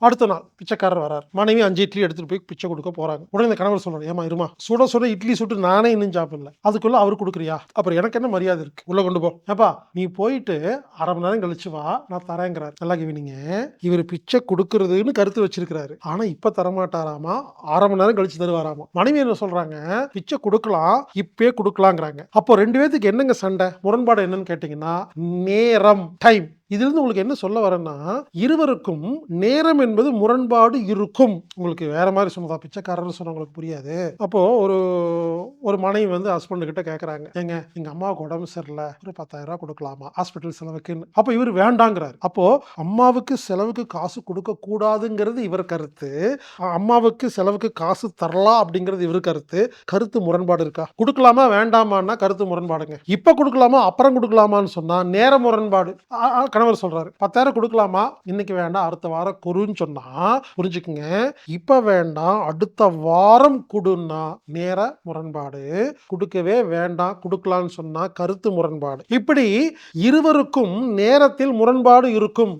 அடுத்த நாள் பிச்சைக்காரர் வரார். மனைவி 5 இட்லி எடுத்துட்டு போய் பிச்சை குடுக்க போறாங்க. உடனே இந்த கணவர் சொல்றாரு, "ஏம்மா இரும்மா, சுட சுட இட்லி சுட்டு நானே இன்னும் சாப்பிடல. அதுக்குள்ள அவருக்கு குடுக்குறியா? அப்புறம் எனக்கு என்ன மரியாதை இருக்கு? உள்ள கொண்டு போ. ஏப்பா நீ போயிட்டு 1/2 மணி நேரம் கழிச்சு வா, நான் தரேங்கிறாரு." நல்லா கவனிங்க. இவரு பிச்சை குடுக்குறதுன்னு கருத்து வச்சிருக்கிறாரு. ஆனா இப்ப தரமாட்டாராமா. 1/2 மணி நேரம் கழிச்சு தருவாராமா. மனைவி என்ன சொல்றாங்க, பிச்சை குடுக்கலாம், இப்பயே குடுக்கலாங்கிறாங்க. அப்போ 2 பேத்துக்கு என்னங்க சண்டை? முரண்பாடு என்னன்னு கேட்டீங்கன்னா, நேரம், டைம். இதிலிருந்து உங்களுக்கு என்ன சொல்ல வரேன்னா, இருவருக்கும் நேரம் என்பது முரண்பாடு இருக்கும். உங்களுக்கு வேற மாரி சொன்னதா, பிச்சைக்காரர்ன்னு சொன்னா உங்களுக்கு புரியாது. அப்போ ஒரு ஒரு மனைவி வந்து ஹஸ்பண்ட் கிட்ட கேட்கறாங்க, "ஏங்க எங்க அம்மாவுக்கு உடம்பு சரியில்ல. ஒரு ரூ. 10,000 குடுக்கலாமா? ஹாஸ்பிட்டல் செலவுக்குன்னு." அப்ப இவரு வேண்டாங்கிறாரு. அப்போ அம்மாவுக்கு செலவுக்கு காசு குடுக்க கூடாதுங்கிறது இவர் கருத்து. அம்மாவுக்கு செலவுக்கு காசு தரலாம் அப்படிங்கிறது இவர் கருத்து. கருத்து முரண்பாடு இருக்கா? குடுக்கலாமா வேண்டாமான்னா கருத்து முரண்பாடுங்க. இப்ப குடுக்கலாமா அப்புறம் குடுக்கலாமான்னு சொன்னா நேர முரண்பாடு. கணவர் சொல்றாரு, 10,000 குடுக்கலாமா? இன்னைக்கு வேண்டாம், அடுத்த வாரம் குடுன்னு சொன்னா, புரிஞ்சுக்குங்க. இப்ப வேண்டாம், அடுத்த வாரம் குடுன்னா நேர முரண்பாடு. குடுக்கவே வேண்டாம், குடுக்கலான்னு சொன்னா கருத்து முரண்பாடு. இப்படி இருவருக்கும் நேரத்தில் முரண்பாடு இருக்கும்.